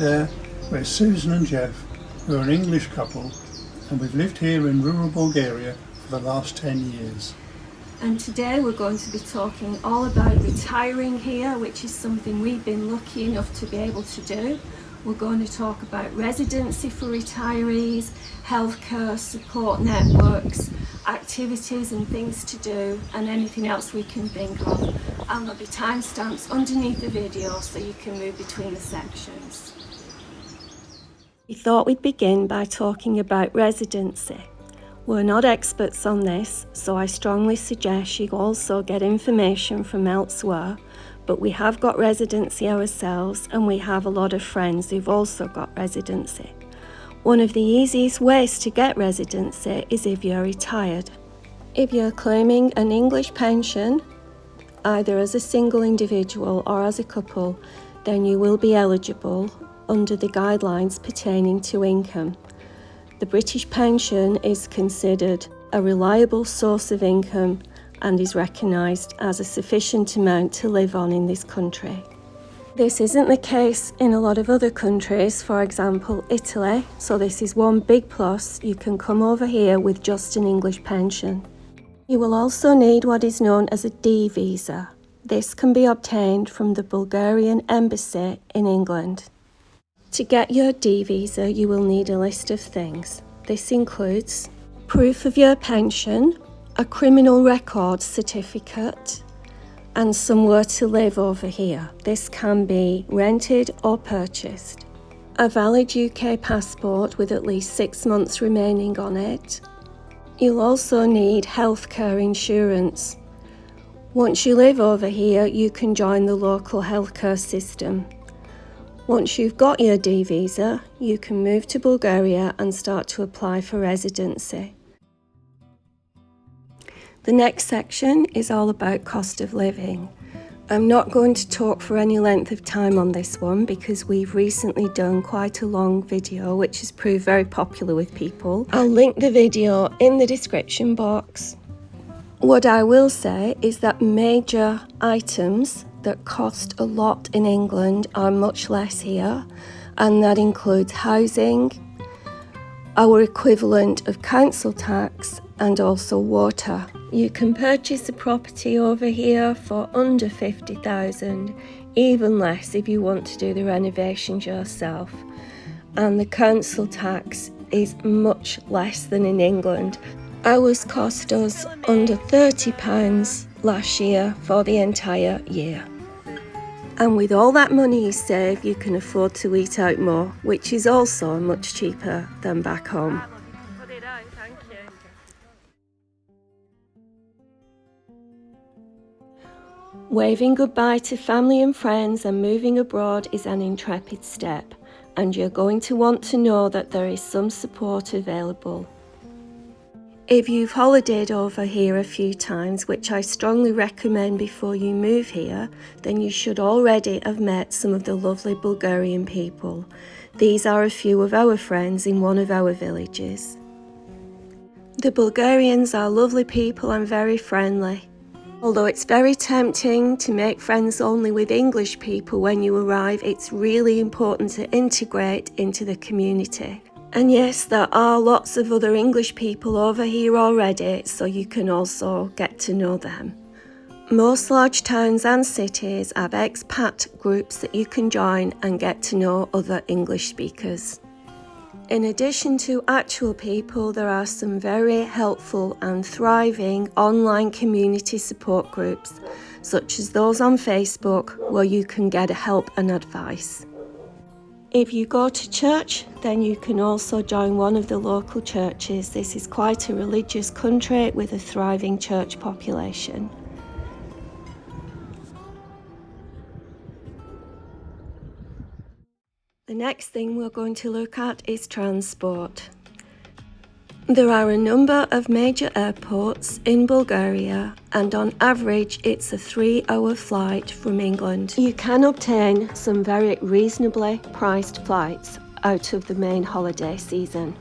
there, we're Susan and Jeff. We're an English couple and we've lived here in rural Bulgaria for the last 10 years. And today we're going to be talking all about retiring here, which is something we've been lucky enough to be able to do. We're going to talk about residency for retirees, healthcare support networks, activities and things to do, and anything else we can think of. And there'll be timestamps underneath the video so you can move between the sections. We thought we'd begin by talking about residency. We're not experts on this, so I strongly suggest you also get information from elsewhere, but we have got residency ourselves and we have a lot of friends who've also got residency. One of the easiest ways to get residency is if you're retired. If you're claiming an English pension, either as a single individual or as a couple, then you will be eligible under the guidelines pertaining to income. The British pension is considered a reliable source of income and is recognised as a sufficient amount to live on in this country. This isn't the case in a lot of other countries, for example Italy, so this is one big plus. You can come over here with just an English pension. You will also need what is known as a D visa. This can be obtained from the Bulgarian Embassy in England. To get your D visa, you will need a list of things. This includes proof of your pension, a criminal record certificate, and somewhere to live over here. This can be rented or purchased. A valid UK passport with at least 6 months remaining on it. You'll also need healthcare insurance. Once you live over here, you can join the local healthcare system. Once you've got your D visa, you can move to Bulgaria and start to apply for residency. The next section is all about cost of living. I'm not going to talk for any length of time on this one because we've recently done quite a long video which has proved very popular with people. I'll link the video in the description box. What I will say is that major items that cost a lot in England are much less here, and that includes housing, our equivalent of council tax, and also water. You can purchase a property over here for under 50,000, even less if you want to do the renovations yourself. And the council tax is much less than in England. Ours cost us under £30 last year for the entire year. And with all that money you save, you can afford to eat out more, which is also much cheaper than back home. Waving goodbye to family and friends and moving abroad is an intrepid step, and you're going to want to know that there is some support available. If you've holidayed over here a few times, which I strongly recommend before you move here, then you should already have met some of the lovely Bulgarian people. These are a few of our friends in one of our villages. The Bulgarians are lovely people and very friendly. Although it's very tempting to make friends only with English people when you arrive, it's really important to integrate into the community. And yes, there are lots of other English people over here already, so you can also get to know them. Most large towns and cities have expat groups that you can join and get to know other English speakers. In addition to actual people, there are some very helpful and thriving online community support groups, such as those on Facebook, where you can get help and advice. If you go to church, then you can also join one of the local churches. This is quite a religious country with a thriving church population. The next thing we're going to look at is transport. There are a number of major airports in Bulgaria, and on average it's a 3-hour flight from England. You can obtain some very reasonably priced flights out of the main holiday season.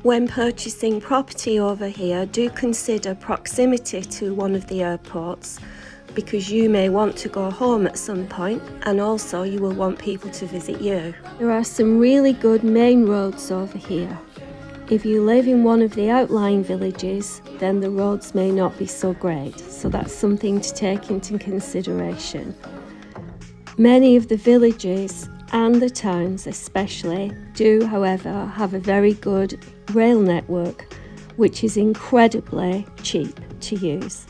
When purchasing property over here, do consider proximity to one of the airports. because you may want to go home at some point, and also you will want people to visit you. There are some really good main roads over here. If you live in one of the outlying villages, then the roads may not be so great, so that's something to take into consideration. Many of the villages and the towns especially do, however, have a very good rail network, which is incredibly cheap to use.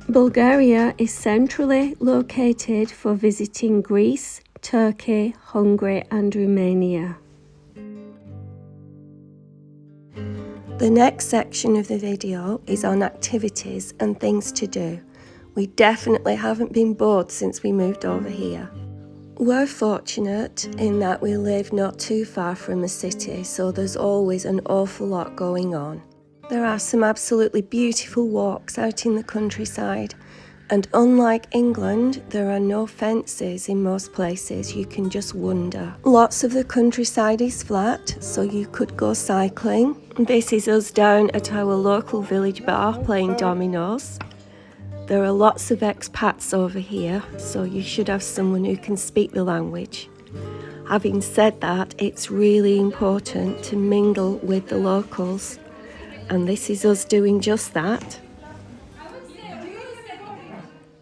Bulgaria is centrally located for visiting Greece, Turkey, Hungary and Romania. The next section of the video is on activities and things to do. We definitely haven't been bored since we moved over here. We're fortunate in that we live not too far from a city, so there's always an awful lot going on. There are some absolutely beautiful walks out in the countryside, and unlike England, there are no fences in most places. You can just wander. Lots of the countryside is flat, so you could go cycling. This is us down at our local village bar playing dominoes. There are lots of expats over here, so you should have someone who can speak the language. Having said that, it's really important to mingle with the locals, and this is us doing just that.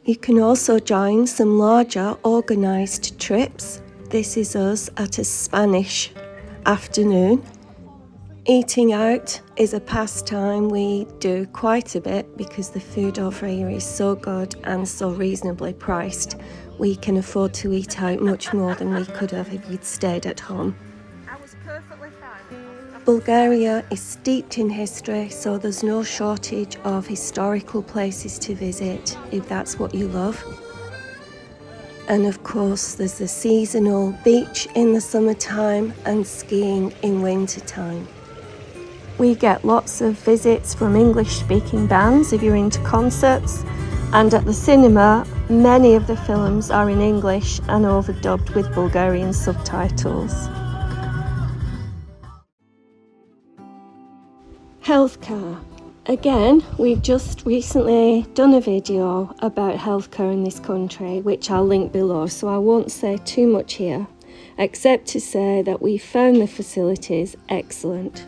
You can also join some larger organised trips. This is us at a Spanish afternoon. Eating out is a pastime we do quite a bit because the food over here is so good and so reasonably priced. We can afford to eat out much more than we could have if we'd stayed at home. Bulgaria is steeped in history, so there's no shortage of historical places to visit if that's what you love. And of course, there's the seasonal beach in the summertime and skiing in wintertime. We get lots of visits from English-speaking bands if you're into concerts, and at the cinema, many of the films are in English and overdubbed with Bulgarian subtitles. Healthcare. Again, we've just recently done a video about healthcare in this country, which I'll link below, so I won't say too much here, except to say that we found the facilities excellent.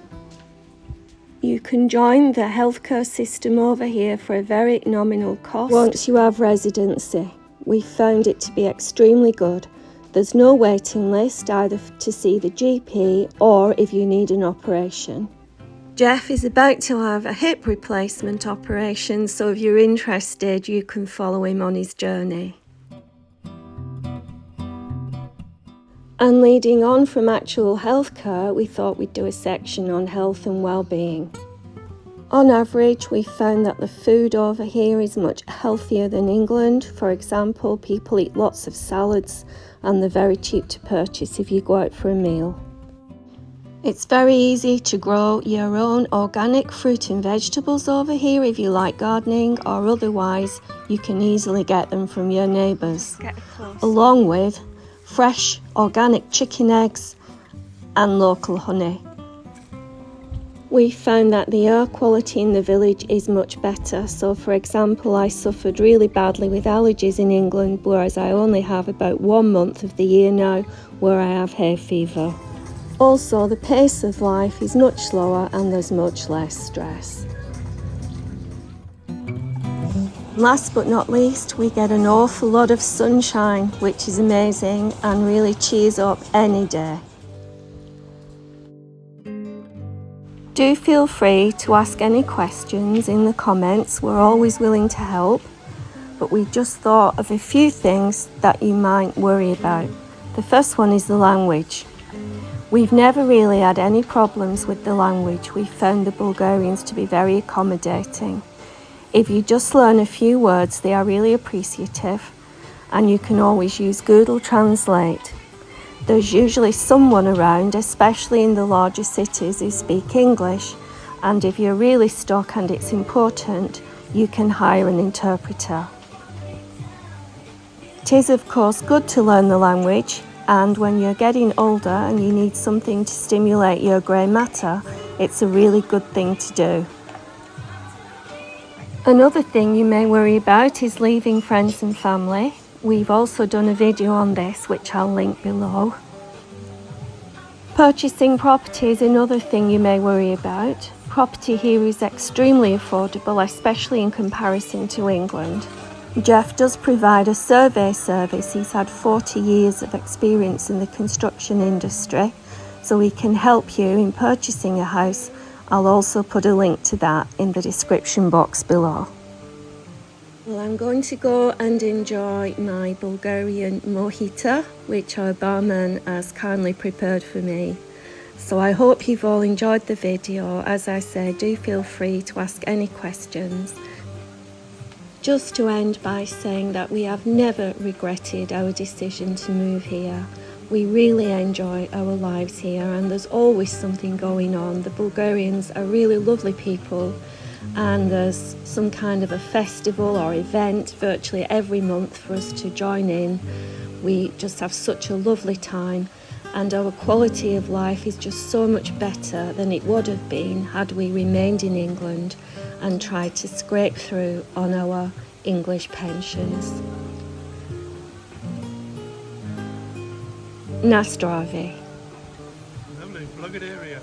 You can join the healthcare system over here for a very nominal cost once you have residency. We found it to be extremely good. There's no waiting list either to see the GP or if you need an operation. Jeff is about to have a hip replacement operation, so if you're interested, you can follow him on his journey. And leading on from actual healthcare, we thought we'd do a section on health and well-being. On average, we found that the food over here is much healthier than England. For example, people eat lots of salads and they're very cheap to purchase if you go out for a meal. It's very easy to grow your own organic fruit and vegetables over here if you like gardening, or otherwise you can easily get them from your neighbours, along with fresh organic chicken eggs and local honey. We found that the air quality in the village is much better. So for example, I suffered really badly with allergies in England, whereas I only have about 1 month of the year now where I have hay fever. Also, the pace of life is much slower and there's much less stress. Last but not least, we get an awful lot of sunshine, which is amazing and really cheers up any day. Do feel free to ask any questions in the comments. We're always willing to help, but we just thought of a few things that you might worry about. The first one is the language. We've never really had any problems with the language. We found the Bulgarians to be very accommodating. If you just learn a few words, they are really appreciative, and you can always use Google Translate. There's usually someone around, especially in the larger cities, who speak English, and if you're really stuck and it's important, you can hire an interpreter. It is of course good to learn the language, and when you're getting older and you need something to stimulate your grey matter, it's a really good thing to do. Another thing you may worry about is leaving friends and family. We've also done a video on this, which I'll link below. Purchasing property is another thing you may worry about. Property here is extremely affordable, especially in comparison to England. Jeff does provide a survey service. He's had 40 years of experience in the construction industry, so he can help you in purchasing a house. I'll also put a link to that in the description box below. Well, I'm going to go and enjoy my Bulgarian mojito, which our barman has kindly prepared for me. So I hope you've all enjoyed the video. As I said, do feel free to ask any questions. Just to end by saying that we have never regretted our decision to move here. We really enjoy our lives here, and there's always something going on. The Bulgarians are really lovely people, and there's some kind of a festival or event virtually every month for us to join in. We just have such a lovely time, and our quality of life is just so much better than it would have been had we remained in England and tried to scrape through on our English pensions. Na zdravie. Lovely, Bulgaria.